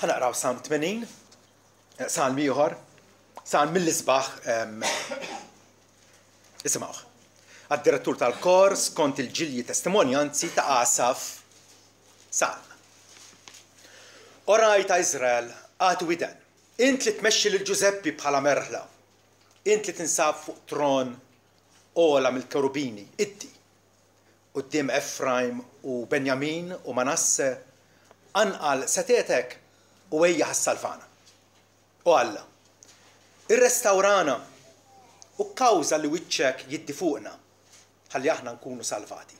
ħanaqraw Psalm 80, Psalm ieħor, Psalm mill-isbaħ isimgħuh. Għad-direttur tal-kor skont il-ġilji testimonjanzi ta' Asaf Psalm. Oraj ta' Izrael għatu widen, int li tmexxi lil Ġuseppi bħala merħla, int li tinsab fuq tron ola mill-kerubini, iddi, qudiem Efraim u Benjamin u Manasse, anqal setetek u ejja ħassalfana. U Alla, irrestawrana u kkawża li wiċċek jiddi fuqna, ħalli aħna nkunu salvati.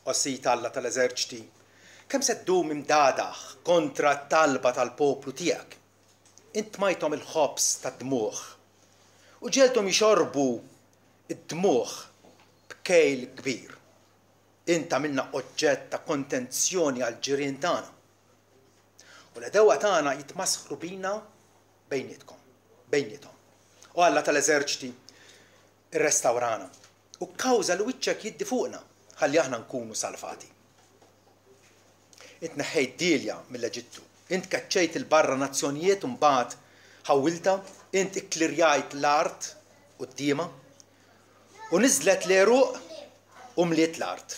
Ossita Alla tal-eżerċiti, kemm se ddum imdadaħ kontra t-talba tal-poplu tiegħek. Int majthom il-ħobs tad-dmuħ u ġelthom jixorbu id-dmuħ b'kejl kbir. Int għamilna oġġett ta' kontenzjoni għal ġirien tagħna. U l-edewa tagħna jitmasħru bina bejniethom. U Alla tal-eżerċiti irrestawrana u kkawża li wiċċek jiddi fuqna ħalli aħna nkunu salvati. Int neħħejt Dilja mill-Eġittu, int kaċċejt il-barra nazzjonijiet u mbagħad ħawilta, int ikklirjajt l-art qudiema u niżlet l-eruq u mliet l-art.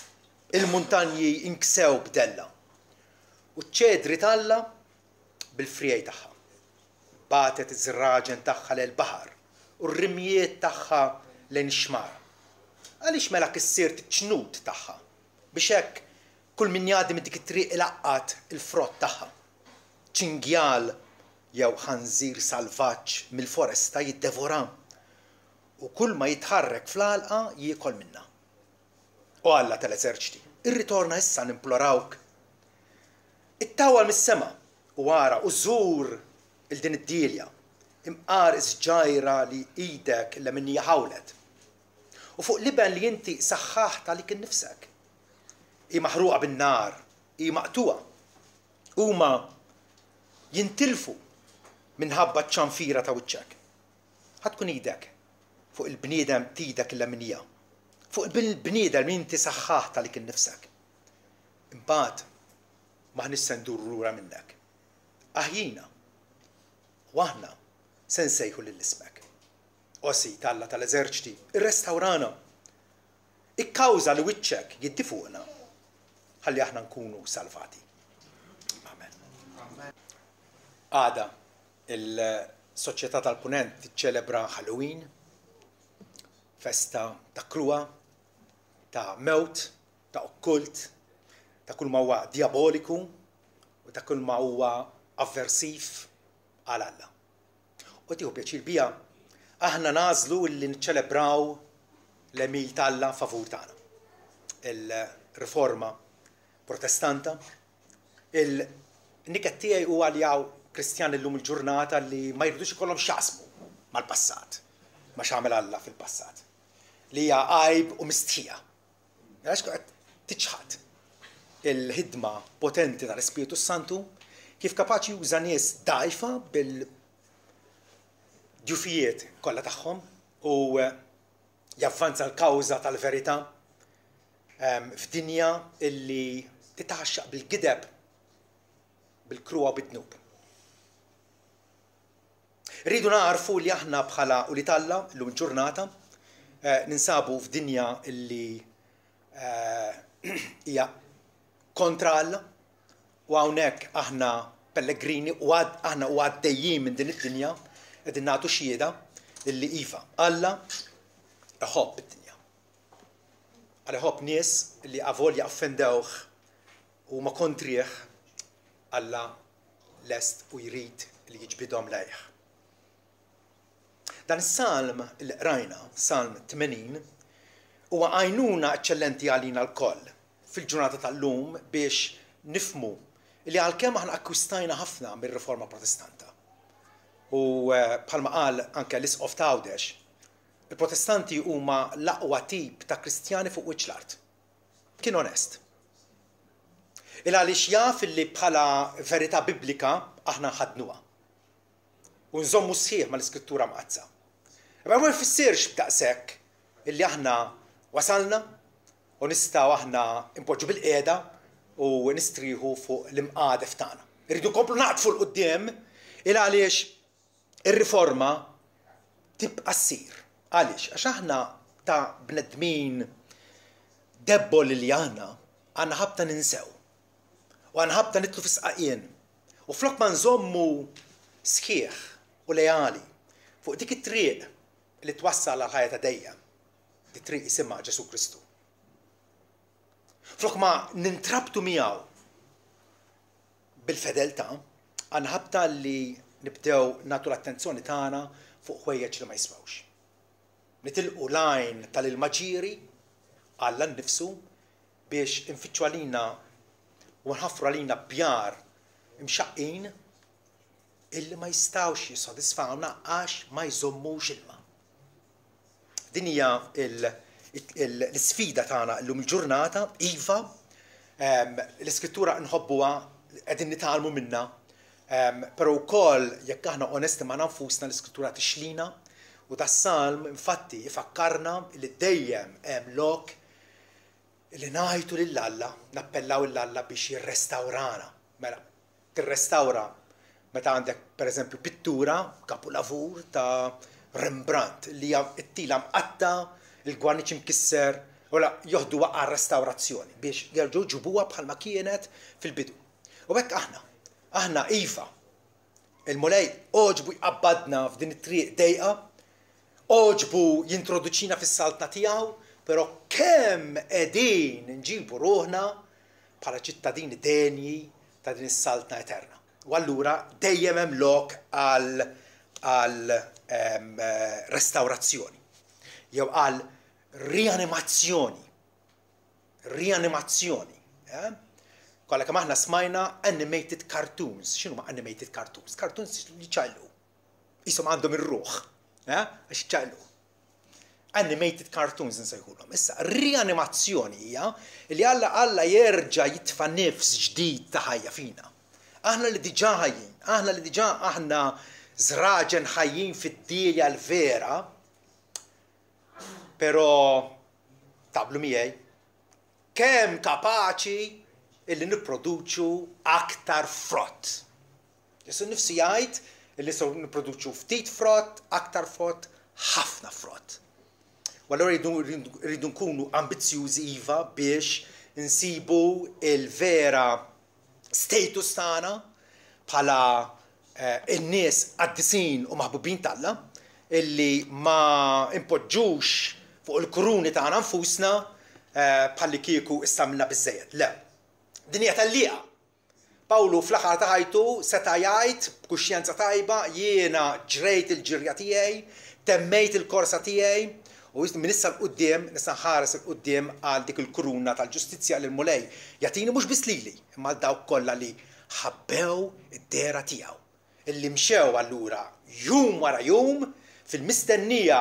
Il-muntanji inksew bdella u ċ-ċedri talla bil-frijej tagħha. Batet iż-żraġen tagħha lejn baħar u r-rimjiet tagħha lejn ix-xmara. Għaliex mela kissirt iċ-ċnud tagħha biex hekk kull min jgħaddi minn dik it-triq ilaqqat il-frott tagħha. Ċingjal jew ħanżir salvaġġ mill-foresta jiddevora u kull ma jitħarrek fl-għalqa jiekol minnha. U Alla tal-eżerċiti, irritorna issa nimplorawk. Ittawal mis-sema u wara u żur il-din id-Dilja, imqaris ġajra li idek illa minni ħawlet. U fuq liben li inti saħħaħt għalik innifsek. I maħruqa bin-nar, i maqtuha. Huma jintilfu minħabba ċ-ċanfira ta' wiċċek. Ħadkun idek fuq il-bniedem tidek illa minnija. Fuq il-bniedem li inti saħħaħt għalik innifsek. Imbagħad ma ħnissa ndur lura minnek. Aħjina u aħna se nsejħu lill-ismek. Ossita Alla tal-eżerċiti, irrestawrana. Ikkawża li wiċċek jiddi fuqna ħalli aħna nkunu salvati. Amen. Għada il-Soċjetà tal-Punent tiċċelebra Halloween, festa ta' kruwa, ta' mewt, ta' okkult, ta' kull ma huwa diaboliku u ta' kull ma huwa avversiv għal Alla. U tieħu pjaċir bija aħna nażlu li nċċelebraw l-emil ta' Alla favur tagħna. Il-riforma protestanta, il-niket tiegħi huwa li hawn Kristjani llum il-ġurnata li ma jridux ikollhom x'jaqsmu mal-passat, ma x'għamel Alla fil-passat. Li hija għajb u mistħija. Għax qed tiċħad il-ħidma potenti tal-Ispiritu Santu kif kapaċi juża nies dgħajfa bil-ġufijiet kollha tagħhom u javvanza l-kawża tal-verità f'dinja illi titaħxaq bil-gideb, bil-kruwa bid-dnub. Rridu narfu li aħna bħala Uliet Alla llum il-ġurnata ninsabu f'dinja illi hija kontra Alla u hawnhekk aħna pellegrini u aħna għaddejjin minn din id-dinja qegħdin nagħtu xhieda illi iva Alla iħobb id-dinja. Alla iħobb nies li avolja offendewh u ma kontrih Alla lest u jrid li jiġbidhom lejh. Dan is-salm li qrajna, Salm 80, huwa għajnuna eċċellenti għalina l-koll fil-ġurnata tal-lum biex nifmu li għalkemm aħna akkwistajna ħafna mir-Riforma Protestanta. U bħalma qal anke l-Isqof ta' Għawdex, il-Protestanti huma l-aqwa tip ta' Kristjani fuq wiċċ l-art. Kien onest. Għaliex jaf li bħala verità biblika aħna ħadnuha. U nżommu sħiħ mal-Iskrittura mqazza. Ma jfissirx b'daqshekk illi aħna wasalna u nistgħu aħna impoġġu bil-qiegħda u nistrieħu fuq l-imqadef tagħna. Irridu nkomplu naqtfu l-qudiem il għaliex ir-riforma tibqa' ssir. Għaliex? Għax aħna ta' bnedmin debbol li għandna ħabta ninsew. U għandna ħabta nitlu fis-sqaqien. U flok ma nżommu sħiħ u lejali fuq dik it-triq li twassal għal ħajja ta' dejjem. Dik triq isimha Ġesu Kristu. Flok ma nintrabtu miegħu bil-fedeltà, għandna ħabta li nibdew nagħtu l-attenzjoni tagħna fuq ħwejjeġ li ma jiswawx. Nitilqu lajn tal-ilmaġiri Alla nnifsu biex infittxu għalina u nħaffru għalina bjar imxaqqin illi ma jistawx jissodisfawna għax ma jżommux ilma. Din hija l-sfida tagħna llum il-ġurnata, iva, l-iskrittura nħobbuha qegħdin nitgħalmu minnha, però wkoll jekk aħna onesti ma' nfusna l-iskrittura tixlina u das-salm infatti ifakkarna li dejjem hemm lok li ngħidu lill-Alla, nappellaw lill-Alla biex jirrestawrana. Mela, tirrestawra meta għandek pereżempju pittura, kapulavur ta' Rembrandt li hija t-tila mqatta, il-gwarniċ imkisser, u joħdu waqqa restaurazzjoni biex jerġgħu ġibuha bħalma kienet fil-bidu. U hekk aħna iva, il-Mulej oġbu jqabbadna f'din it-triq dejqa, oġbu jintroduċina fis-saltna tiegħu, però kemm qegħdin nġibu ruħna bħala ċittadini denji ta' din is-saltna eterna. U allura dejjem hemm lok għal restawrazzjoni. Jew għal rianimazzjoni. Kollha kemm aħna smajna animated cartoons. X'inhu ma' animated cartoons? Cartoons li ċajlu. Ishom għandhom ir-ruħ. Għax ċajlu. Animated cartoons nsejħulhom. Issa, rianimazzjoni hija li Alla jerġa' jitfa' nifs ġdid ta' ħajja fina. Aħna li diġà ħajjin, aħna żraġen ħajjin fid-dilja l-vera, però tablu miegħi kemm kapaċi illi nipproduċu aktar frott. Jessu nnifsi jgħid illi nistgħu nipproduċu ftit frott, aktar frott, ħafna frott. U allura rridu nkunu ambizzjużi iva biex insibu il-vera status tagħna bħala in-nies qaddisin u maħbubin talla illi ma impoġġux fuq il-kuruni tagħna nfusna bħalli kieku istamilna biżżejjed. Le. Din hija tallieqa. Pawlu fl-aħħar ta' ħajtu seta' jgħid b'kuxjenza tajba jiena ġrejt il-ġirja tiegħi, temmejt il-korsa tiegħi, u minn issa l-qudiem, nista' nħares il-qudiem għal dik il-kuruna tal-ġustizzja lil Mulej. Jagħtini mhux biss lili, imma dawk kollha li ħabbew id-dera tiegħu. Illi mxew allura jum wara jum fil-mistennija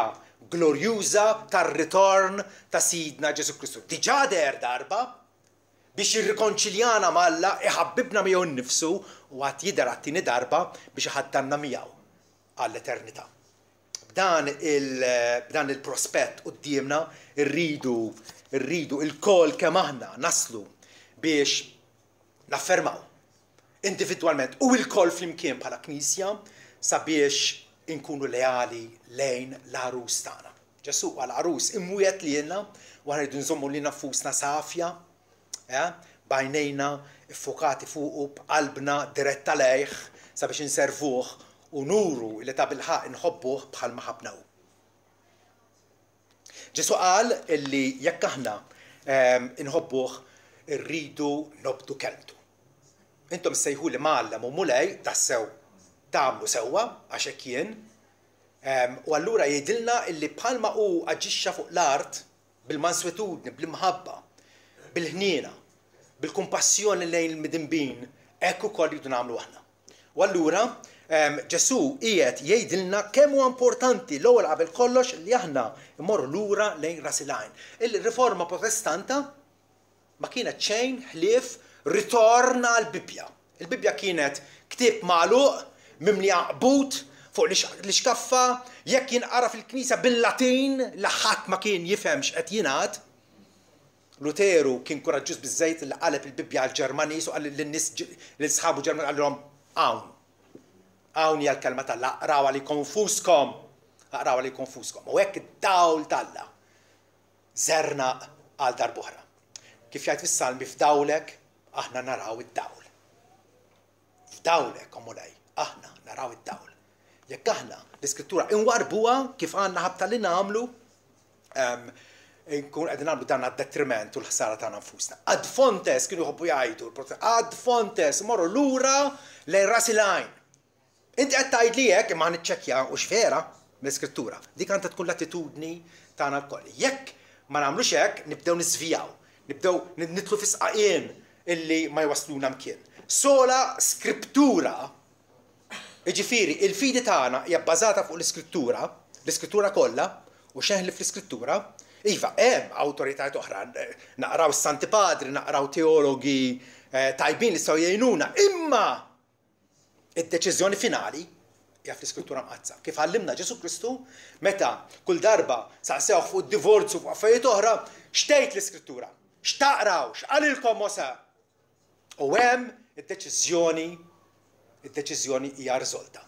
glorjuża tar-ritorn ta' Sidna Ġesu Kristu. Diġà der darba biex jirrikonċiljana malla iħabbibna miegħu nnifsu u għad jidher għat-tieni darba biex iħaddanna miegħu għall-eternità. B'dan il-prospett qudiemna rridu il-kol kemm aħna naslu biex naffermaw individwalment u il-kol flimkien bħala Knisja sabiex inkunu leali lejn l-arus tagħna. Ġesu għal arus imwiet lilna u rridu nżommu lilna nfusna safja, bajnejna iffokati fuqu b'qalbna diretta lejh sabiex inservuh u nuru li ta' bilħaq inħobbuh bħal ma ħabnaw. Ġesu qal illi jekk aħna inħobbuh irridu nobdu kelmtu. Intom sejħu li Mgħallem u Mulej tassew tagħmlu sewwa għax hekk jien, u allura jgħidilna illi bħalma hu aġixxa fuq l-art bil-manswetudni, bil-imħabba, bil-ħniena, bil-kumpassjoni lejn il-midinbin, hekk ukoll rridu nagħmlu aħna. U allura Ġesu qiegħed jgħidilna kemm huwa importanti l-ewwel qabel kollox li aħna mmorru lura lejn ras il-għajn. Il-riforma protestanta ma kienet xejn ħlief ritorn għall-Bibja. Il-Bibja kienet ktieb magħluq mimli għaqbut fuq l-iskaffa jekk jinqara fil-Knisja bil-Latin li ħadd ma kien jifhem x'qed jingħad. Luteru kien koraġġuż biżejjed li qaleb il-Bibbja għall-Ġermaniż u qal lin-nies l-isħabu Ġermani għalhom hawn hija l-kelma tal-Alla, aqraw għalikom nfuskom. Aqraw għalikom nfuskom. U hekk id-dawl tal-Alla żerna għal darb'oħra. Kif jgħid fis-Salmi f'dawlek aħna naraw id-dawl. F'dawlek omulej aħna naraw id-dawl. Jekk aħna l-Iskrittura inwarbuha kif għandna ħabta li nagħmlu, nkun qegħdin nagħmlu dan għad-detriment u l-ħsara tagħna nfusna. Ad fontes kienu jħobbu jgħidu, ad fontes morru lura lejn ras il-għajn. Inti qed tgħidli hekk imma niċċekkja u x'vera mill-Iskrittura. Dik għandha tkun l-attitudni tagħna lkoll. Jekk ma nagħmlux hekk nibdew nisvijaw, nibdew nidħlu fi sqaqien illi ma jwasluna mkien. Sola Skriptura, jiġifieri il-fidi tagħna hija bbażata fuq l-Iskrittura kollha u xeħli fl-Iskrittura. Iva, hemm awtoritajiet oħra, naqraw s-Santi Padri, naqraw teologi tajbin li jistgħu jgħinuna, imma id-deċiżjoni finali hija fl-Iskrittura mqazza. Kif għallimna Ġesu Kristu, meta kull darba saqsewh fuq id-divorzju fuq affarijiet oħra, xtejt l-Iskrittura, x'taqraw, x'qalilkom Mosè. U hemm id-deċiżjoni hija riżolta.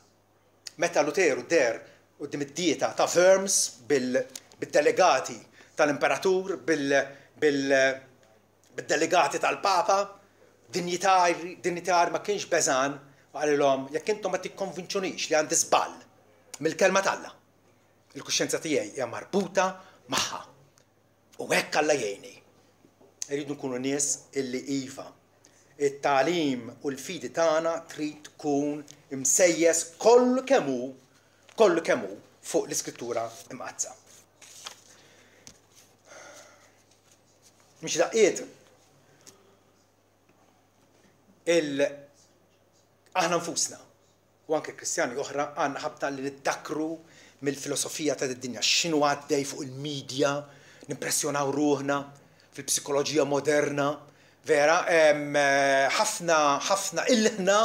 Meta Luteru der qudiem id-dieta ta' Worms bil-delegati tal-imperatur, bil-delegati tal-papa, dinjitar ma kienx beżan u għalilhom jekk intom ma tikkonvinċunix li għandi żball mill-kelma tagħlla. Il-kuxjenza tiegħi hija marbuta magħha. U hekk Alla jgħinni. Irridu nkunu nies illi iva. It-tagħlim u l-fidi tagħna trid tkun imsejjes kollu kemm hu fuq l-Iskrittura imqazza. Mhix daqqiet aħna nfusna u anke Kristjani oħra għandna ħabta li niddakru mill-filosofija ta' id-dinja x'inhu għaddej fuq il-medja, nimpressjonaw ruħna fil-psikoloġija moderna, vera ħafna ilħna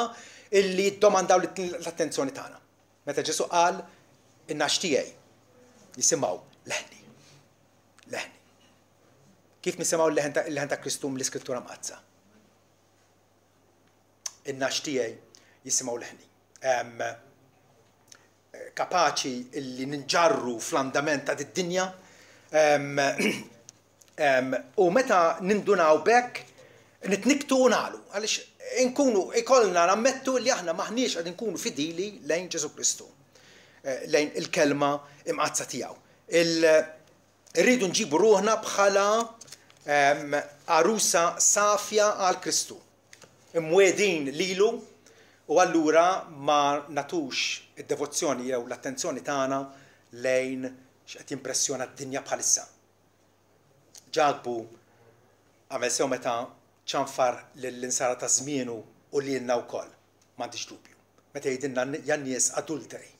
illi jiddomandaw l-attenzjoni tagħna. Meta Ġesu qal in-nax tiegħi jisimgħu leħni. Kif nisimgħu l-leħen ta' Kristu mill-Iskrittura mqazza? In-nax tiegħi jisimgħu leħni. Kapaċi illi ninġarru fl-andament ta' id-dinja u meta nindunaw bekk nitniktu u nagħlu għaliex inkunu ikollna nammettu li aħna maħniex qed inkunu fidili lejn Ġesu Kristu, lejn il-kelma imqazza tiegħu. Irridu nġibu ruħna bħala arusa safja għal Kristu, imwedin lilu u allura ma natux id-devozzjoni jew l-attenzjoni tagħna lejn x'qed jimpressjona d-dinja bħalissa. Ġagbu għamel sew meta ċanfar lill-insara ta' żmienu u lilna wkoll, m'għandix dubju. Meta jgħidilna jan nies adulteri.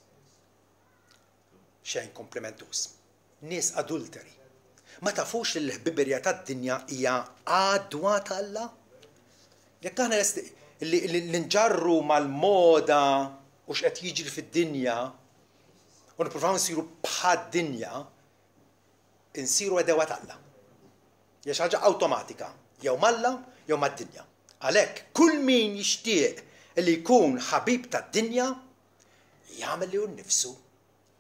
Xejn komplimentus. Nies adulteri. Ma tafux li l-ħbiberja tad-dinja hija għadwa ta' Alla? Jekk aħna li nġarru mal-moda u x'qed jiġri fid-dinja u nippruvaw nsiru bħad-dinja, insiru edewa ta' Alla. Hija xi ħaġa awtomatika, jew malla jew mad-dinja. Għalhekk kull min jixtieq li jkun ħabib tad-dinja jagħmel li hu nnifsu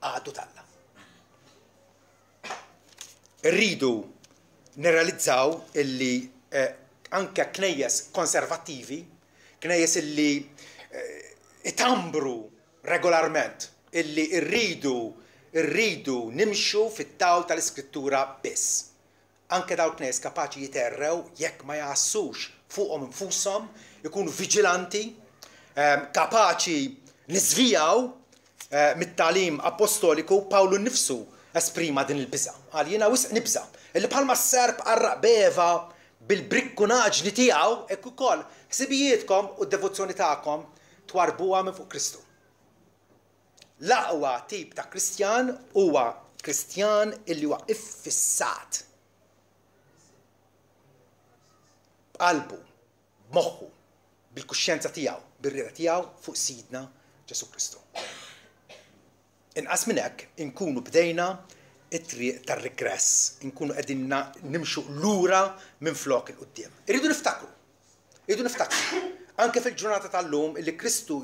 għadu ta' Alla. Irridu nirrealizzaw illi anke knejjes konservattivi, knejjes illi itambru regolarment, illi irridu nimxu fit-dawl tal-Iskrittura biss. Anke dawn knejjes kapaċi jiterrew jekk ma jaħassux fuqhom infushom, ikunu viġilanti, kapaċi niżvijaw mit-tagħlim apostoliku. Pawlu nnifsu esprima din il-biża. Għal jiena wisq nibża. Illi bħalma s-serb qarraq beva bil-brikkunaġni tiegħu hekk ukoll ħsibijietkom u d-devozzjoni tagħkom twarbuha minn fuq Kristu. L-aqwa tip ta' Kristjan huwa Kristjan illi huwa iffissat b'qalbu, b'moħħu, bil-kuxjenza tiegħu, bir-rieda tiegħu fuq Sidna Ġesu Kristu. Inqas minn hekk inkunu bdejna it-triq tar-regress, nkunu qegħdin nimxu lura minn flok il-qudiem. Irridu niftakru anke fil-ġurnata tal-lum illi Kristu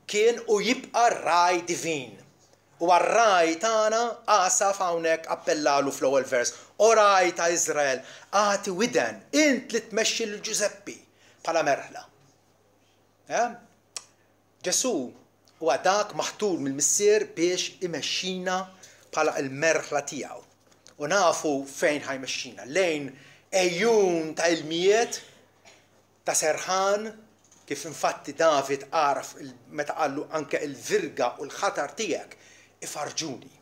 kien u jibqa' raj divin. U għar-raj tagħna Asaf hawnhekk appellalu fl-ewwel vers. O raj ta' Iżrael, agħti widen int li tmexxi lil Ġuseppi bħala merħla. Ġesu huwa dak maħtur mill-missier biex imexxina bħala l-merħla tiegħu. U nafu fejn ħajmexxina, lejn ejjun ta' ilmijiet ta' serħan, kif infatti David għaraf meta qallu anke il-virga u l-ħatar tiegħek ifarġuni.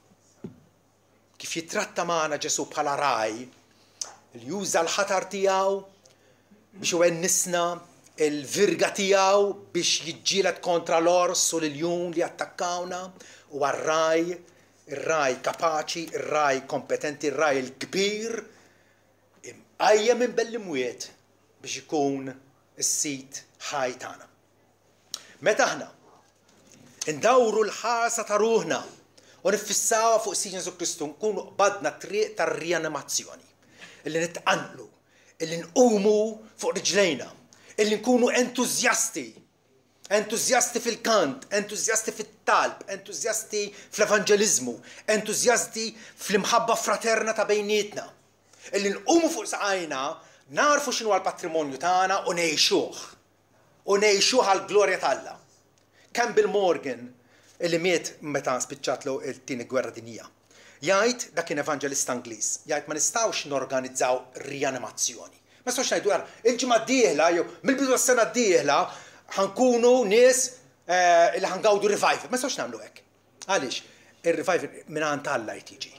Kif jitratta magħna Ġesu bħala raj, li juża l-ħatar tiegħu biex iwennisna il-virga tiegħu biex jiġġieled kontra l-ors u l-iljun li attakkawna, u għar-raj, ir-raj kapaċi, ir-raj kompetenti, ir-raj il-kbir, imqajjem minn bellimwiet biex ikun is-sit ħaj tagħna. Meta aħna indawru l-ħarsa ta' ruħna u nifissawha fuq Sin Ġesu Kristu, nkunu qbadna triq tar-rianimazzjoni, illi nitqanqlu, illi nqumu fuq riġlejna, illi nkunu entużjasti fil-kant, entużjasti fit-talb, entużjasti fl-evanġeliżmu, entużjasti fl-imħabba fraterna ta' bejnietna, illi nqumu fuq saqajna, narfu x'inhu l-patrimonju tagħna u ngħixuh għall-glorja tal-Alla. Campbell Morgan, illi miet meta spiċċatlu il-tieni gwerra dinjija, jgħid dak kien evanġelista Ingliż, jgħid ma nistgħux norganizzaw rianimazzjoni. Ma nistgħux ngħidu il-ġimgħa d-dieħla jew mill-bidu tas-sena d-dieħla ħankunu nies li ħangawdu revival. Ma nistgħux nagħmlu hekk. Għaliex? Ir-revival mingħand Alla jtiġi.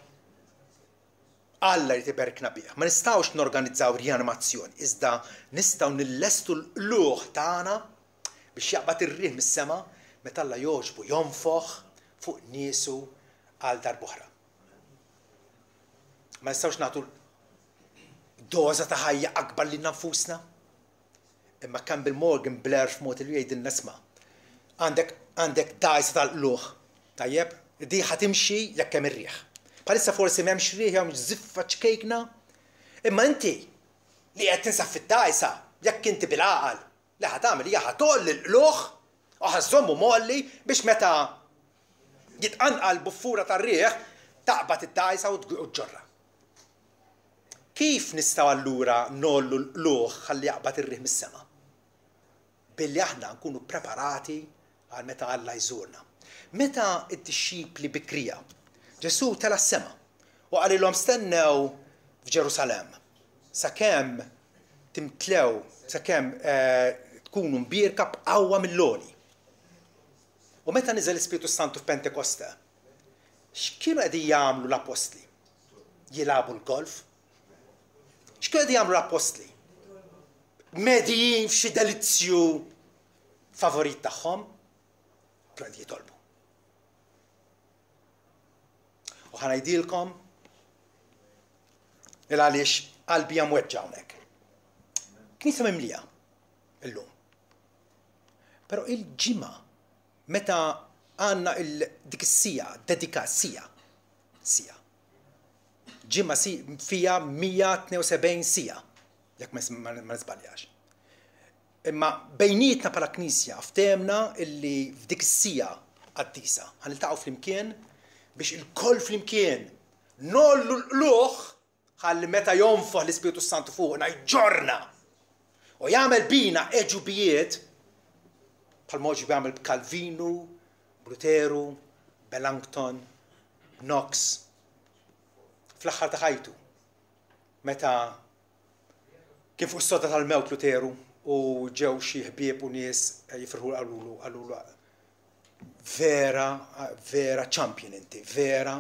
Alla li tiberkna bih. Ma nistgħux norganizzaw rianimazzjoni, iżda nistgħu nillestu l-luħ tagħna biex jaqbad ir-riħ mis-sema meta Alla jogħġbu jonfoħ fuq niesu għal darb'oħra. Ma nistgħux nagħtu doża ta' ħajja akbar lil nfusna. Imma Campbell Morgan bler f'mod li jgħidilna isma' għandek dajsa tal-qluħ. Tajjeb, di ħatimxi jekk hemm ir-riħ. Bħalissa forsi m'hemmx riħ jew żiffa ċkejkna. Imma inti li qed tinsab fid-dajsa jekk inti bil-għaqal li ħatamel hija ħatolli l-qluħ u ħażommu molli biex meta jitqanqal buffura tar-riħ taqbad id-dajsa u tġorra. Kif nistgħu allura nollu l-qluħ ħalli jaqbad ir-riħ mis-sema? Billi aħna nkunu preparati għal meta Alla jżurna. Meta d-dixxipli bikrija Ġesu tela s-sema u qalilhom stennew f'Ġerusalemm sakemm timtlew, sakemm tkunu mbierka b'qawwa mill-loli. U meta niżel l-Ispiritu Santu f'Pentekoste, x'kienu qegħdin jagħmlu l-apostli? Jilagħbu l-golf? X'kienu qegħdin jagħmlu l-apostli? Medijin f'xi delizzju favorit tagħhom? Kienu qegħdin jitolbu. U ħanajdilkom għaliex qalbi hija mweġġa hawnhekk. Knisja mimlija illum. Però il-ġimgħa meta għandna dik is-sija dedika sija. Ġimgħa fija 172 sija, jekk ma nisbaljax. Imma bejnietna bħala knisja ftemna illi f'dik is-sija qaddisa ħaniltaqgħu flimkien biex il-koll flimkien nollu l-qluħ ħalli meta jonfoħ l-Ispiritu Santu fuqna jġorna u jagħmel bina eġubijiet bħal moġi bjagħmel b'Kalvinu, Luteru, Melanchthon, Knox. Fl-aħħar ta' ħajtu meta kien fuq is-sodda tal-mewt Luteru u ġew xi ħbieb u nies jifrħu qalulu vera champion inti, vera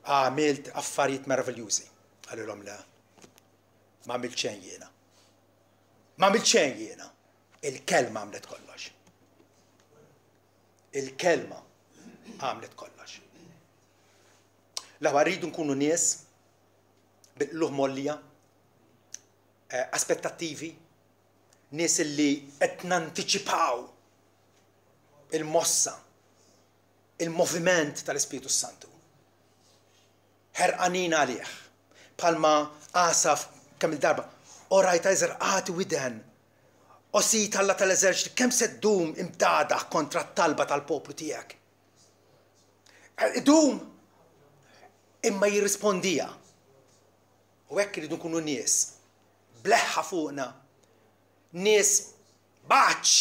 għamilt affarijiet meraviljużi. Għallilhom le, ma għamilt xejn jiena. Ma għamilt xejn jiena. Il-kelma għamlet kollox. Il-kelma għamlet kollox. L-ewwel rridu nkunu nies bil-qluħ mollija, aspettattivi, nies illi qed nantiċipaw il-mossa, il-moviment tal-Ispiritu Santu. ħerqanin għalih. Bħalma Asaf kemm il-darba, orajt Ezer għati widen, osit Alla tal-eżerċiti, kemm se ddum imdadaħ kontra t-talba tal-poplu tiegħek. Dum imma jirrispondija. U hekk iridu nkunu nies bleħħa fuqna, nies baċ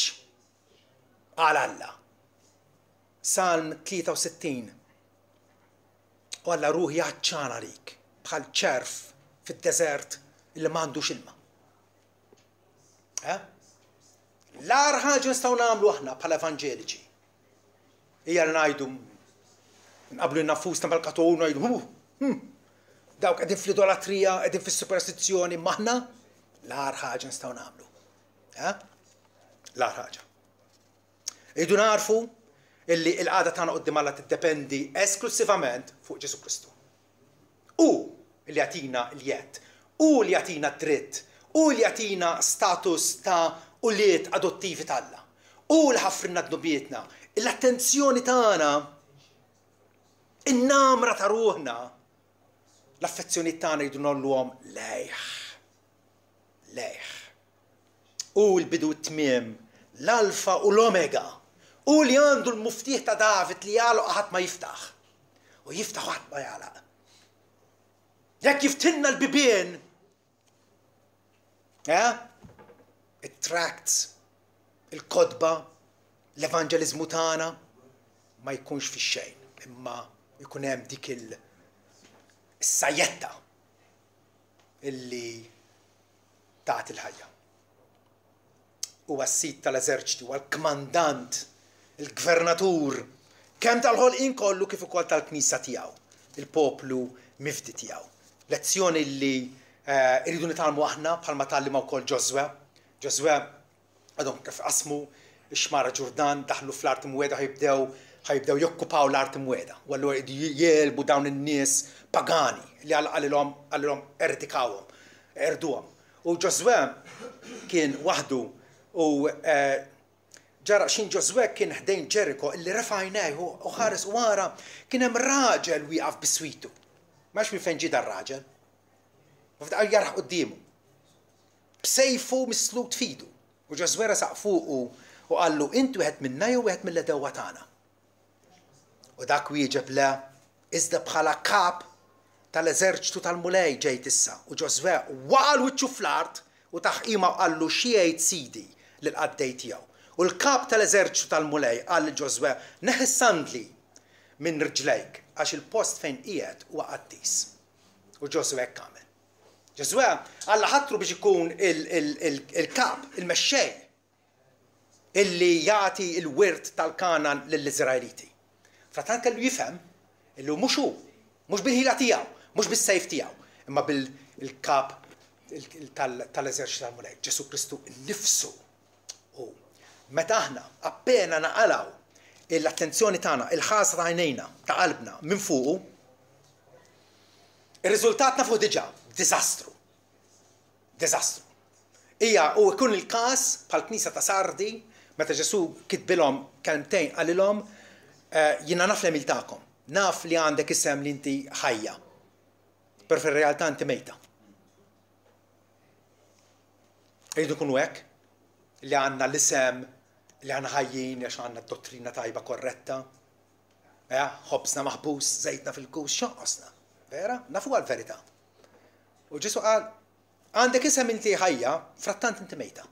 għal Alla. Salm 63. U Alla ruħi jaċċana lik bħal ċerf fid-deżert illi m'għandux ilma. L-ar ħaġa nistgħu nagħmlu aħna bħala evanġeliċi hija li ngħidu nqablu n-nafusna mal-katun ngħidu dawk qegħdin fl-idolatrija, qegħdin fis-superstizzjoni, maħna l-ar ħaġa nistgħu nagħmlu. L-ar ħaġa. Irridu narfu illi l-qagħda tagħna quddiem Alla tiddependi esklusivament fuq Ġesu Kristu. U li jagħtina l-jett, u li jagħtina d-dritt, u li jagħtina status ta' uliet adottivi tal-Alla, u li ħaffrinna d-nubietna, l-attenzjoni tagħna, in-namra ta' ruħna, l-affezzjoni tagħna jridu nolluhom lejh. U l-bidu t-tmiem, l-alfa u l-omega, u li għandu l-muftiħ ta' David li jagħloq ħadd ma jiftaħ, u jiftaħ ħadd ma jagħlaq. Jekk jiftinna l-bibien, it-tracts, il-kodba, l-evanġeliżmu tagħna ma jkunx fix-xejn, imma jkun hemm dik il-sajjetta illi tagħti il-ħajja. Huwa s-sit tal-eżerċiti, huwa l-kmandant, il-gvernatur, kemm tal-ħolqien kollu kif ukoll tal-Knisja tiegħu, il-poplu mifdi tiegħu. Lezzjoni li irridu nitalmu aħna bħalma tallima wkoll Ġoswe. Ġoswe għadhom kif qasmu x-xmara Ġurdan, daħlu fl-Art Imwieda ħajbdew jokkupaw l-Art Imwieda. U allura jelbu dawn in-nies pagani li għalilhom ertikawhom, erduhom. U Ġoswe kien waħdu u ġara xin Ġoswe kien ħdejn Ġeriko illi refajnejh u ħares u wara kien hemm raġel wieqaf biswitu. Max minn fejn ġie dar raġel. F'daqqa jarħ quddiemu. B'sejfu mislut fidu. U Ġoswe resaq fuqu u qallu inti wieħed minna jew wieħed mill-edewwa tagħna. U dak wieġeb le iżda bħala kap tal-eżerċitu tal-mulej ġejt issa. U Ġoswe waqal wiċċu fl-art u taħqima qallu xi jgħid sidi lill-qaddej tiegħu. U l-kap tal-eżerċitu tal-mulej qal li Ġoswe neħi sandli minn riġlejk għax il-post fejn qiegħed huwa qaddis. U Ġoswe hekk għamel. Ġoswe Alla ħattru biex ikun il-kap, il-mexxej illi jagħti l-wirt tal-Kanan lill-Iżraeliti. Frattant kellu jifhem illi mhux hu, mhux bil-ħila tiegħu, mhux bis-sejf tiegħu, imma bil-kap tal-eżerċitu tal-mulej, Ġesu Kristu nnifsu. U meta aħna appena naqalgħu l-attenzjoni tagħna, il-ħarsa ta' għajnejna, ta' qalbna minn fuqu, ir-riżultat nafu diġà diżastru. Diżastru. Hija u jkun il-każ bħall-Knisja ta' Sardi meta Ġesu kitbilhom kelmtejn qalilhom jiena naf l-emil tagħkom, naf li għandek isem li inti ħajja, per fir-realtà inti mejta. Iridu nkunu hekk li għandna l-isem li għandna ħajjin għax għandna d-dottrina tajba korretta, ħobsna maħbus, żejtna fil-kus, xonqosna. Vera? Nafu għal-verità. U Ġesu qal għandek isem inti ħajja, frattant inti mejta.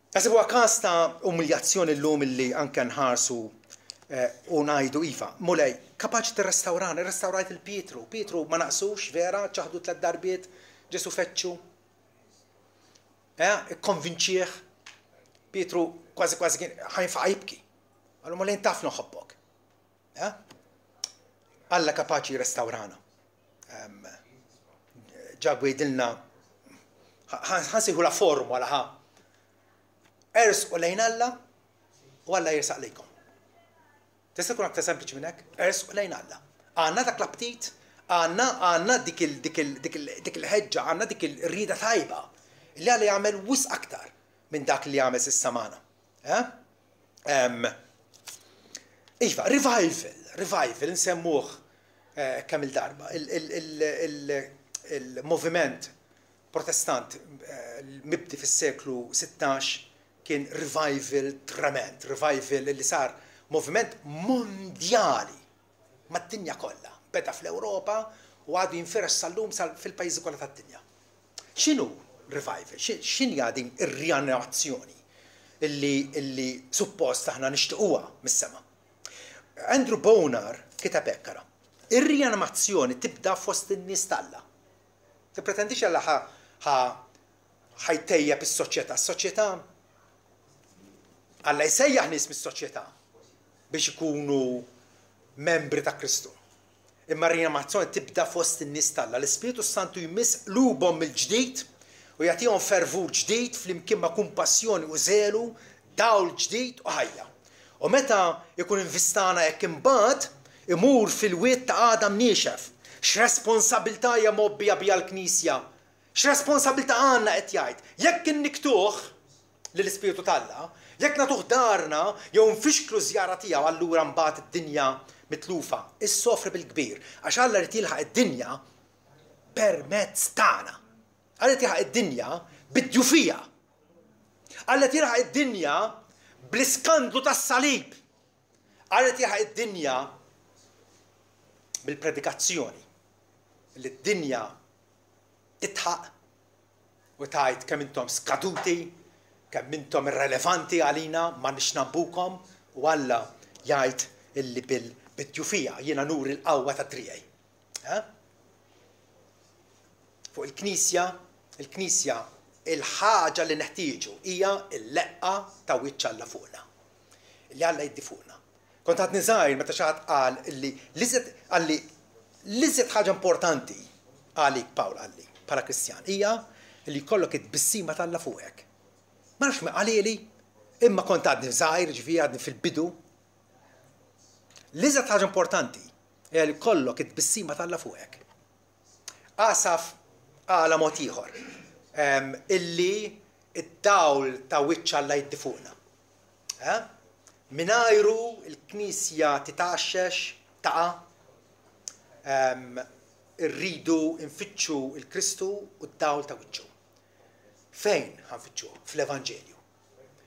Għasib huwa każ ta' umiljazzjoni llum illi anke nħarsu u ngħidu iva, mulej, kapaċi tirrestawrani, restawrajt il-Pietru. Pietru ma naqsux, vera, ċaħdu 3 darbiet, Ġesu feċċu. Konvinċieħ. Pietru kważi kien ħajnfaqa jibki. Għallu mulej taf noħobbok. Alla kapaċi jirrestawrana. Ġabu jidilna ħansiħu la formula ħa. Ersqu lejn Alla u Alla jirsaq lejkom. Tista' tkun aktar sempliċi minn hekk? Ersqu lejn Alla. Għandna dak l-aptit, għandna dik il-ħeġġa, għandna dik il-rida tajba li Alla jagħmel wisq aktar minn dak li jagħmel s'issa magħna. Iva, revival nsemmuh kemm il-darba. Il-moviment protestant mibdi fis-seklu 16 kien revival trement, revival li sar moviment mondjali mad-dinja kollha. Beda fl-Ewropa u għadu jinfirex sal-lum fil-pajjiżi kollha tad-dinja. X'inhu revival? X'inhi din ir-rianimazzjoni illi suppost aħna nixtiequha mis-sema? Andrew Bonar kitab hekk. Ir-rianimazzjoni tibda fost in-nies talla. Tippretendix alla ħajtejjeb is-soċjetà. S-soċjetà Alla jsejjaħ nies mis-soċjetà biex ikunu membri ta' Kristu. Imma r-rianimazzjoni tibda fost in-nies talla. L-Ispiritu Santu jmiss qlubhom mill-ġdid u jagħtihom fervur ġdid flimkien ma' kumpassjoni u żelu, dawl ġdid u ħajja. U meta jkun invistana hekk imbagħad imur fil-wiet ta' Adam niexef. X'responsabilità hija mobbija biha l-Knisja? X'responsabilità għandna qed jgħid? Jekk inniktuh lill-Ispiritu Talla, jekk nagħtuh darna jew nfixklu żjara tiegħu allura mbagħad id-dinja mitlufa, issofri bil-kbir, għax Alla rid jilħaq id-dinja permezz tagħna. Alla rid jilħaq id-dinja bid-djufija. Alla rid jilħaq id-dinja bl-iskandlu tas-salib. Alla rid jilħaq id-dinja bil-predikazzjoni. Li d-dinja titħaq u tgħid kemm intom skaduti, kemm intom irrelevanti għalina, ma nix nabbukom, u Alla jgħid illi bid-djufija jiena nur il-qawwa ta' triegħi. Fuq il-Knisja il-ħaġa li neħtieġu hija l-leqqa ta' wiċċ Alla fuqna. Li Alla jiddi fuqna. Kont għad niżgħir meta xi ħadd qal illi l-iżjed ħaġa importanti għalik Pawl għalli bħala Kristjan hija li jkollok it-bissima ta' Alla fuqek. Ma nafx għalili, imma kont għadni żgħir, ġifieri għadni fil-bidu. L-iżjed ħaġa importanti hija li jkollok it-bissima ta' Alla fuqek. Asaf għala mod ieħor illi id-dawl ta' wiċċ Alla jiddi fuqna. Minajru il-Knisja titaxxex taqa' irridu nfittxu il-Kristu u d-dawl ta' wiċċu. Fejn ħanfittxu? Fl-Evanġelju.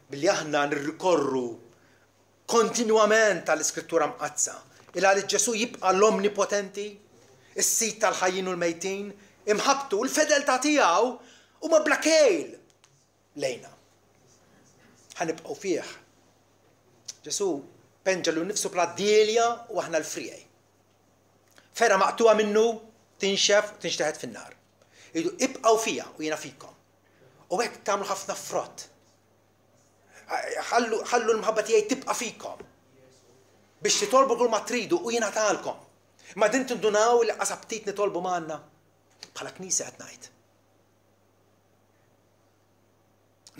Billi aħna nirrikorru kontinwament tal-Iskrittura mqazza. Il-għal Ġesu jibqa' l-omnipotenti, is-sit tal-ħajjin u l-mejtin, imħabtu l-fedeltà tiegħu huma bla kejl lejna. Ħanibqgħu fih. Ġesu penġalu nnifsu bla djelja u aħna l-friej. Fera maqtuha minnu tinxef u tinxteħed fin-nar. Jgħidu ibqgħu fija u jiena fikom. U hekk tagħmlu ħafna frott. Ħallu l-mħabba tiegħi tibqa' fikom. Biex titolbu kull ma tridu u jiena tagħalkom. Ma din tindunaw li qasab ftit nitolbu magħna. Bħala Knisja qed ngħid.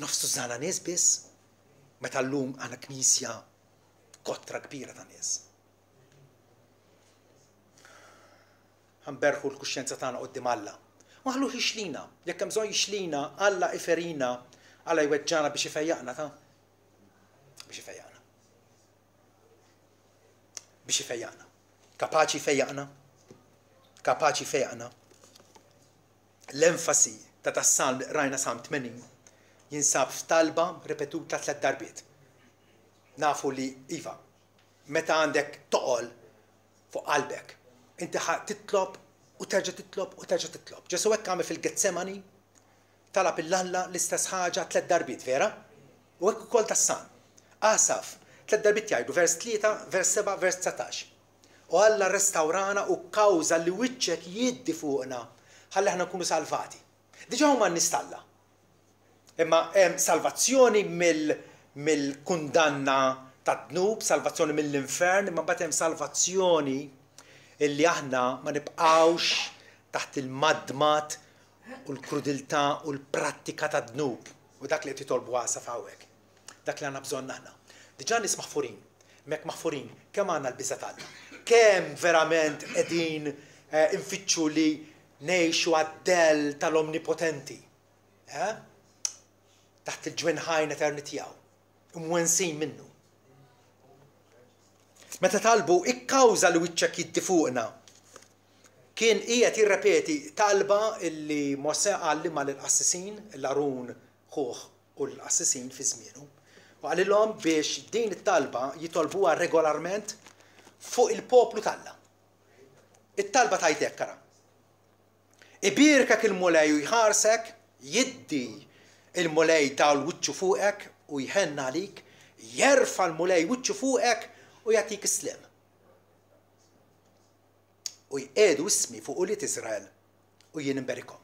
Nofsu żana nies biss meta llum għandna Knisja kottra kbira ta' nies. Ħanberħu l-kuxjenza tagħna quddiem Alla. Ma ħallux jixlina, jekk hemm bżonn jixlina, Alla iferina, Alla jweġġana biex ifejjaqna ta' biex ifejjaqna. Biex ifejjaqna. Kapaċi jfejjaqna. Kapaċi jfejjaqna. L-enfasi ta' tas-Salm rajna Salm 80 jinsab f'talba ripetuta 3 darbiet. Nafu li iva, meta għandek toqol fuq qalbek, inti titlob u terġa' titlob u terġa' titlob. Ġesu hekk għamel fil-Getsemani talab il-Alla l-istess ħaġa 3 darbiet, vera? U hekk ukoll tas-Salm. Asaf 3 darbiet jgħidu vers 3, vers 7, vers 19. U Alla restawrana u kawża li wiċċek jiddi fuqna ħalli aħna nkunu salvati. Diġà huma nistalla. Imma hemm salvazzjoni mill-kundanna tad-dnub, salvazzjoni mill-infern, imma mbagħad hemm salvazzjoni illi aħna ma nibqgħux taħt il-madmat u l-krudiltà u l-prattika tad-dnub. U dak li qed jitolbu Asaf hawnhekk. Dak li għandna bżonn aħna. Diġà nies maħfurin, mek maħfurin, kemm għandna l-biża' tagħna. Kemm verament qegħdin infittxu li ngħixu għad-del tal-omnipotenti. Taħt il-ġwenħajn eterni tiegħu. Imwensin minnu. Meta talbu ikkawża li wiċċek jiddi fuqna. kien qiegħed jirrepeti talba illi Mosè għallimha lill-qassisin l-Arun ħuh u l-qassisin fi żmienu. U għalilhom biex din it-talba jitolbuha regolarment fuq il-poplu talla. It-talba tajt hekk ara. Ibirkek il-mulej u jħarsek, jiddi il-mulej dawl wiċċu fuqek u jħenna għalik, jerfa l-mulej wiċċu fuqek u jagħtik islim. U jqedu ismi fuq uliet Iżrael u jien imberikhom.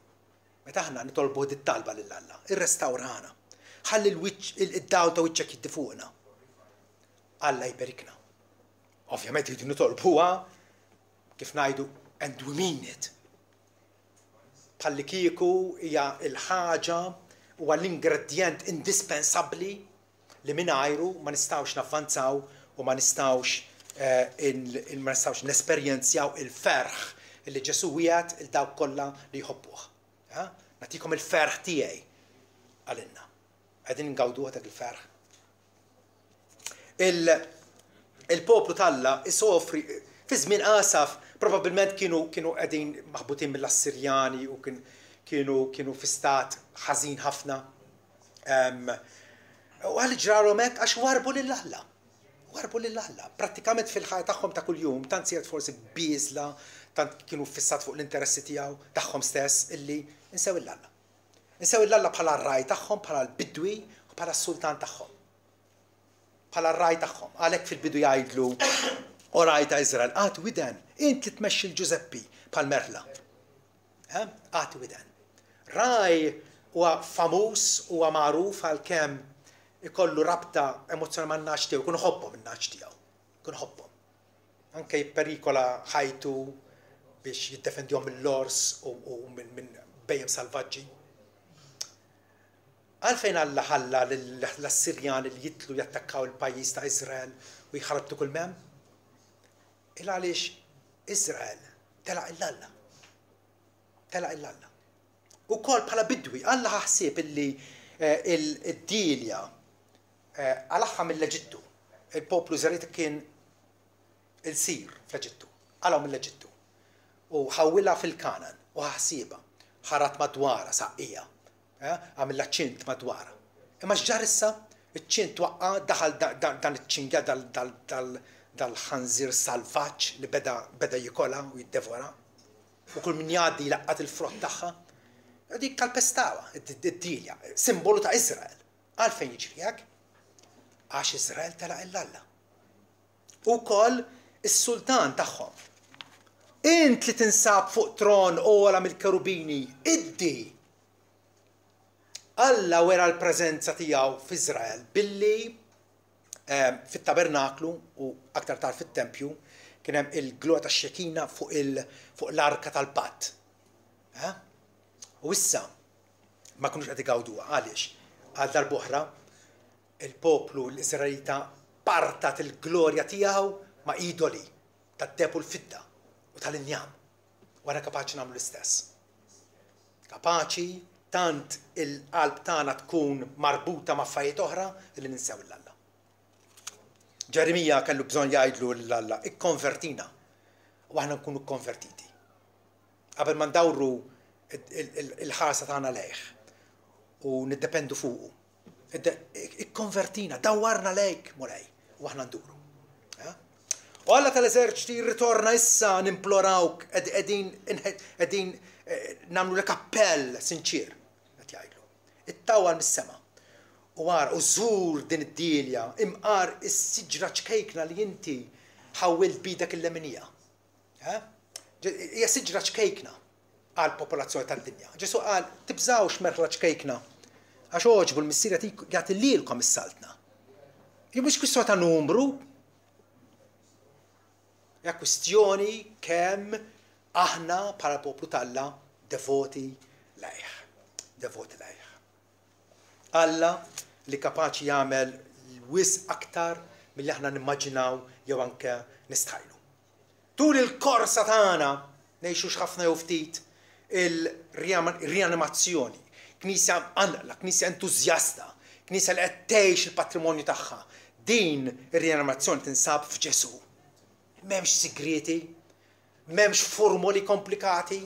Meta aħna nitolbu dit-talba lil Alla, irrestawrana, ħalli id-dawl ta' wiċċek jiddi fuqna. Alla jberikna. Ovvjament jridu nitolbuha kif ngħidu and we mean it. Bħalli kieku hija l-ħaġa huwa l-ingredient indispensabbli li mingħajru ma nistgħux navvanzaw u ma nistgħux nesperjenzjaw il-ferħ li Ġesu wiegħed il dawk kollha li jħobbuh. Nagħtikom il-ferħ tiegħi għalinna. Qegħdin ngawduha dak il-ferħ. Il-poplu talla isofri fi żmien qasaf probabbilment kienu qegħdin maħbutin mill-Assirjani u kienu fi stat ħażin ħafna. U għal ġrarhom hekk għax warbu lil Alla. Warbu lil Alla. Prattikament fil-ħajja tagħhom ta' kuljum tant siet forsi biżla, tant kienu fissat fuq l-interessi tiegħu tagħhom stess illi insew il-Alla. Insew il-Alla bħala r-raj tagħhom, bħala l-bidwi u bħala s-sultan tagħhom. Bħala r-raj tagħhom. Għalhekk fil-bidu jgħidlu o raj ta' Iżrael, għati widen, inti tmexxi l-Ġużeppi bħal-merla. Għati widen. Raj huwa famuż huwa magħruf għalkemm ikollu rabta emozzjonali man-naċ tiegħu, kun ħobbhom in-naċ tiegħu. Kun ħobbhom. Anke jipperikola ħajtu biex jiddefendihom mill-lors u minn bejjem salvaġġi. Għalfejn Alla ħalla l-Assirjani li jitlu jattakkaw il-pajjiż ta' Iżrael u jħarbtu kull mem? Għaliex Iżrael telaq il-Alla. Telaq il-Alla. Ukoll bħala bidwi, Alla ħaħsieb illi id-dilja għalaħħa mill-Eġittu. Il-poplu Iżraelita kien il-sir fl-Eġittu. Għalaw mill-Eġittu. U ħawwilha fil-Kanan u ħaħsiebha. Ħarat madwara saqqija. Għamilla ċint madwara. Imma x'ġar issa, iċ-ċint waqqa daħal dan iċ-ċingja dal-ħanżir salvaġġ li beda jikola u jiddevora. U kull min jgħaddi laqqat il-frott tagħha. Dik kalpestawa, id-dilja, simbolu ta' Iżrael. Għalfejn jiġri hekk? Għax Iżrael telaq il-Alla. Ukoll is-sultan tagħhom. Int li tinsab fuq tron ogħla mill-kerubini, iddi. Alla wera l-preżenza tiegħu f'Iżrael billi fit-tabernaklu u aktar tard fit-tempju kien hemm il-gloa tax-xekina fuq l-arka tal-patt. U issa ma kinux qed igawduha għaliex għal darb'oħra il-poplu l-Iżraelita partat il-glorja tiegħu ma' idoli tad-deb u l-fidda u tal-injam. Wara kapaċi nagħmlu l-istess. Kapaċi tant il-qalb tagħna tkun marbuta ma' affarijiet oħra li ninsew l-Alla. Ġeremija kellu bżonn jgħidlu l-Alla ikkonvertina u aħna nkunu konvertiti. Qabel ma ndawru il-ħarsa tagħna lejh u niddependu fuqu. Ikkonvertina, dawwarna lejk mulej u aħna nduru. U Alla tal-eżerċiti jirritorna issa nimplorawk qegħdin nagħmlu lek appell sinċir qed jgħidlu. Ittawwal mis-sema u wara u żur din id-dilja imqar is-siġra ċkejkna li inti ħawwilt bidek il-leminija. Hija siġra ċkejkna għal-popolazzjoni tad-dinja. Ġesu qal tibżawx merħla ċkejkna għax oġbu l-missiera jagħti lilkom is-saltna. Hija mhux kwistjoni ta' numru. Hija kwistjoni kemm aħna bħala poplu talla devoti lejh. Devoti lejh. Alla li kapaċi jagħmel wisq aktar milli aħna nimmaġinaw jew anke nistħajlu. Tul il-korsa tagħna ngħixu ħafna jew ftit il-rianimazzjoni. Knisja anqla, knisja entużjasta, knisja li qed tgħix il-patrimonju tagħha. Din ir-rianimazzjoni tinsab f'Ġesu. M'hemmx sigreti, m'hemmx formuli komplikati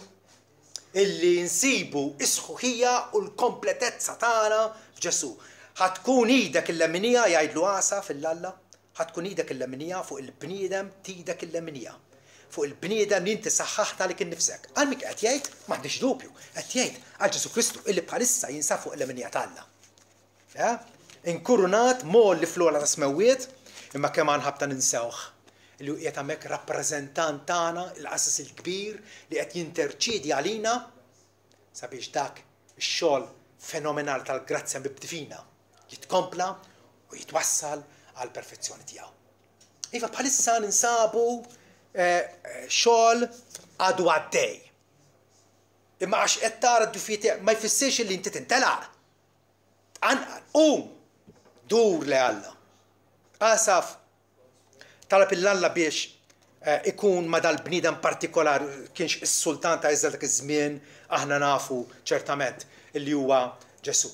illi nsibu is-sħuħija u l-kompletezza tagħna f'Ġesu. Ħatkun idek il-leminija jgħidlu Għasa fil-Alla, ħatkun idek il-leminija fuq il-bniedem tidek il-leminija. Fuq il-bniedem li inti saħħaħta li kien nifsek. Għal mik qed jgħid m'għandix dubju, qed jgħid għal Ġesu Kristu illi bħalissa jinsab fuq il-leminija tal-Alla. Inkurunat moll li fl-ola ta' smewwiet, imma kemm ħabta ninsewh li qiegħed hemmhekk rappreżentant tagħna il-qasas il-kbir li qed jinterċiedi għalina sabiex dak ix-xogħol fenomenali tal-grazzja mibdifina jitkompla u jitwassal għal perfezzjoni tiegħu. Iva bħalissa ninsabu xogħol għadu għaddej. Imma għax qed tara d-dufjiet ma jfissirx li inti tintelaq. Anqal, dur li Alla. Asaf talab il-Alla biex ikun ma dal-bniedem partikolari kienx is-sultan ta' Iżrael dak iż-żmien aħna nafu ċertament illi huwa Ġesu.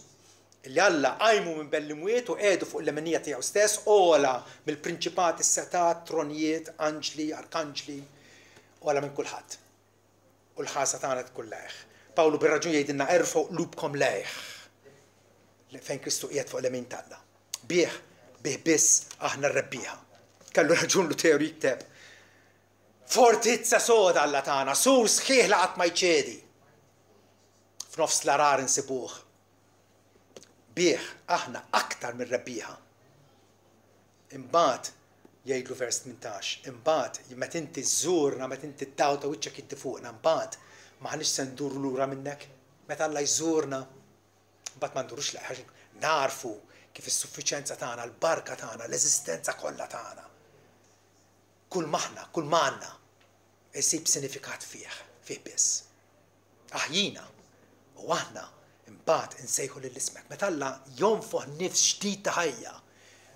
Illi Alla qajmu minn bellimwiet u qiegħdu fuq il-leminija tiegħu stess ola mill-prinċipati, setat, tronijiet, anġli, arkanġli, ola minn kulħadd. U l-ħasa tagħna tkun lejh. Pawlu bir-raġun jgħidilna erfgħu qlubkom lejh. Fejn Kristu qiegħed fuq l-lemin tagħna. Bih biss aħna rrebbieha. Kellu raġun Luteru jikteb. Fortizza soda Alla tagħna, sur sħiħ li qatt ma jċedi. F'nofs l-arar insibuh. Bih aħna aktar minn rebbieħa. Imbagħad jgħidlu vers 18, imbagħad meta inti żżurna, meta inti ddawta wiċċek inti fuqna, imbagħad m'aħniex se nduru lura minnek. Meta Alla jżurna, imbagħad ma ndurux lejh ħaġa narfu kif is-suffiċenza tagħna, l-barka tagħna, l-eżistenza kollha tagħna. Kull maħna, kull manna, jsib sinifikat fih biss. Aħjina, u aħna imbagħad insejħu lill-ismek. Meta Alla jonfoħ nifs ġdid ta' ħajja,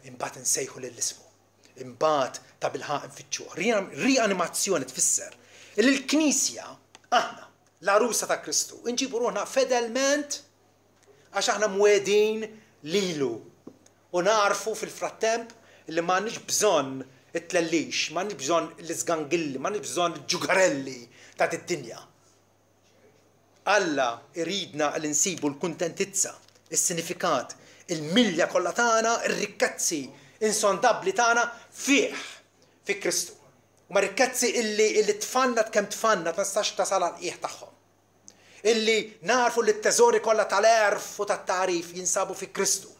imbagħad insejħu lill-ismu. Imbagħad ta' bilħaq infittxuh. Rianimazzjoni tfisser li l-Knisja aħna l-arusa ta' Kristu inġibu ruħna fedelment għax aħna mwedin lilu u narfu fil-frattemp li m'għandniex bżonn it-tlellix, m'għandniex bżonn l-iżgangilli, m'għandniex bżonn l-ġugarelli ta' id-dinja. Alla iridna l-insibu l-kuntentizza, il-sinifikat, il-milja kollha tagħna, ir-rikkezzi insondabbli tagħna fi Kristu. U ma rikkezzi illi tfannat kemm tfannat ma tistax tasal għal qiegħ tagħhom. Illi narfu li t-teżori kollha tal-erf u tat-tarif jinsabu fi Kristu.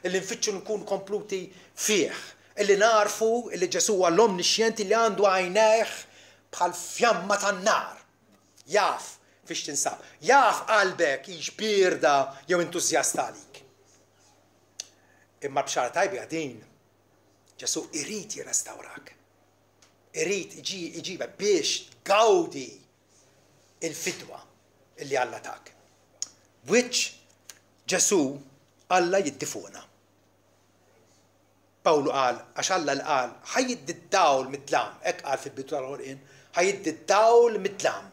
Illi nfittxu nkun kompluti fih. Illi narfu illi Ġesu huwa l-omnixjenti li għandu għajnejh bħal fjamma tan-nar. Jaf fiex tinsab. Jaf qalbek hix birda jew entużjasta għalik. Imma b'xara tajbi għadin Ġesu irid jirrestawrak. Irid iġiba biex tgawdi il-fidwa illi Alla tak. B'wiċċ Ġesu Alla jiddifuqna. Pawlu qal, għax Alla l-qal, ħajjiddi d-dawl mid-dlam, hekk qal fil-bidu tal-Qur'an, ħajjiddi d-dawl mid-dlam.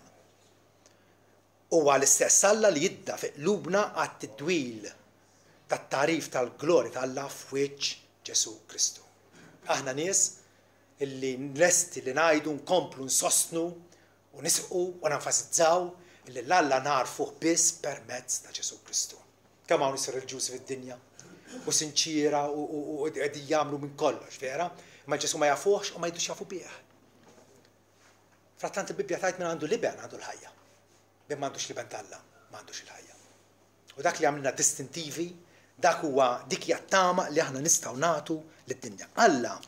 Huwa l-istess Alla li jidda fi qlubna għat-tidwil tat-tarif tal-glori ta' Alla f'wiċċ Ġesu Kristu. Aħna nies illi nlesti li ngħidu nkomplu nsostnu u nisqu u nenfasizzaw illi l-Alla narfuh biss permezz ta' Ġesu Kristu. Kemm hawn isir reliġjużi fid-dinja u sinċira u qegħdin jagħmlu minn kollox, vera? Ma Ġesu ma jafuhx u ma jidux jafu bih. Frattant il-Bibja tgħid min għandu liben għandu l-ħajja. Min m'għandux liben tal-Alla, m'għandux il-ħajja. U dak li għamlina distintivi, dak huwa dik hija t-tama li aħna nistgħu nagħtu lid-dinja. Alla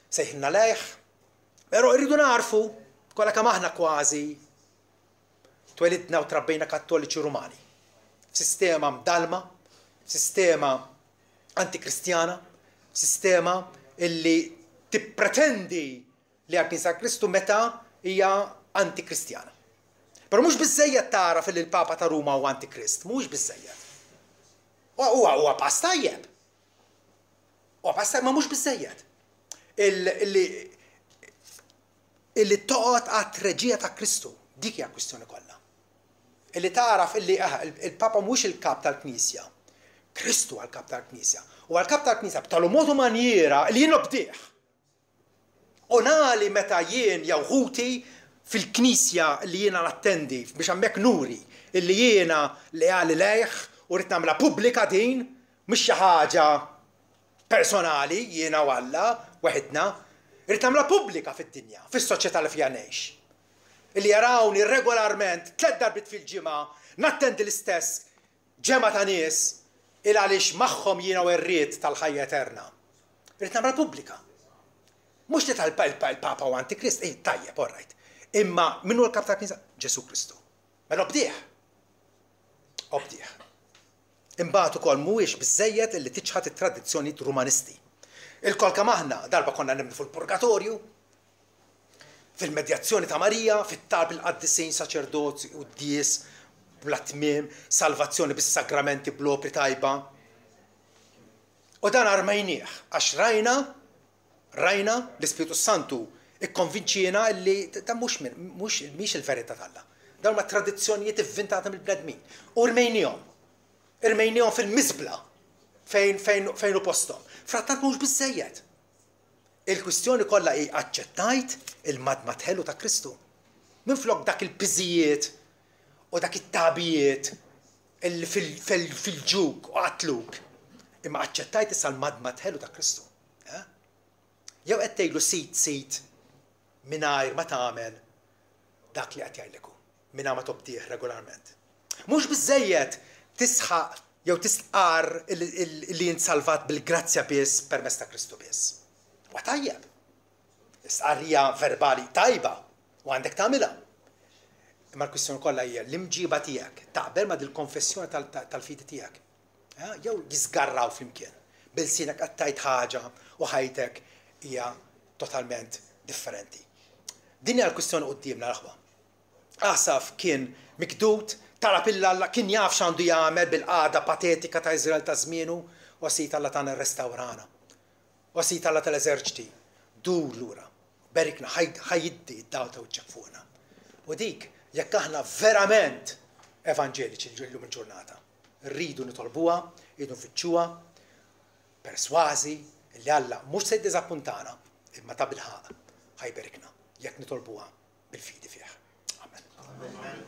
sejħilna lejh, però rridu narfu kollha kemm aħna kważi twelidna u trabbejna Kattoliċi Rumani. Sistema mdalma, sistema antikristjana, sistema illi tippretendi li għal-Knisja Kristu meta hija antikristjana. Però mhux biżżejjed tara fil-Papa ta' Ruma huwa antikrist, mhux biżżejjed. Huwa pass tajjeb. Huwa pass tajjeb ma mhux biżżejjed. Illi toqgħod għat-treġija ta' Kristu, dik hija kwistjoni kollha. Illi taraf illi il-Papa mhux il-kap tal-Knisja. Kristu għal-kap tal-Knisja. U għal-kap tal-Knisja b'talu modu maniera li jien nobdih. U nali meta jien jew ħuti fil-knisja li jiena nattendi biex hemmhekk nuri illi jiena li għali lejħ u rrid nagħmilha pubblika din mhux xi ħaġa personali jiena u Alla waħedna, rrid nagħmilha pubblika fid-dinja, fis-soċjetà li fiha ngħix. Illi jarawni regolarment 3 darbit fil-ġimgħa nattendi l-istess ġemgħa ta' nies il għaliex magħhom jiena u rrid tal-ħajja eterna. Rrid nagħmilha pubblika. Mhux li tal-Papa u Antikrist, tajjeb, all right. Imma minnu l-kap ta' Knisja? Ġesu Kristu. Mela obdieħ. Obdieħ. Imbagħad ukoll mhuwiex biżżejjed illi tiċħad it-tradizzjonijiet rumanisti. Il-kol kemm aħna darba konna nemnu fil-purgatorju, fil-medjazzjoni ta' Marija, fit-talb il-qaddisin saċerdoti u d-dies bla tmiem, salvazzjoni bis-sagramenti bl-opri tajba. U dan armajnieh għax rajna l-Ispiritu Santu ikkonvinċina li da mhux il-verità tagħha. Dawn ma tradizzjonijiet inventati mill-bnedmin. U rmejnihom fil-miżbla fejn u posthom. Frattant mhux biżżejjed. Il-kwistjoni kollha hi aċċettajt il-madma ħelu ta' Kristu. Minflok dak il-biżijiet u dak it-tabijiet fil-ġug u qatluk. Imma aċċettajt issa l-madma ħelu ta' Kristu. Jew qed tgħidlu sit mingħajr ma tagħmel dak li qed jgħidlek hu, mingħajr ma tobdih regolarment. Mhux biżżejjed tisħaq jew tisqar li insalvat bil-grazzja biss permezz ta' Kristu biss. Wa tajjeb. Isqarrija verbali tajba u għandek tagħmilha. Imma l-kwistjoni kollha hija l-imġiba tiegħek taqbel ma' dil-konfessjoni tal-fidi tiegħek. Jew jiżgarraw flimkien. Bil-sinek qattajt ħaġa u ħajtek hija totalment differenti. Din hija l-kwistjoni qudiemna l-aħwa. Asaf kien mikdud, talab Alla kien jaf x'għandu jagħmel bil-qagħda patetika ta' Iżrael ta' żmienu, u sit Alla tagħna rrestawrana. U sit Alla tal-eżerċiti, dur lura, berikna ħajjiddi id-daw ta' wiċċek fuqna. U dik jekk aħna verament evanġeliċi llum il-ġurnata, rridu nitolbuha, rridu nfittxuha, persważi li Alla mhux se jiddiżappuntana, imma ta' bilħaq ħajberikna jekk nitolbuha bil-fidi fih. Amen.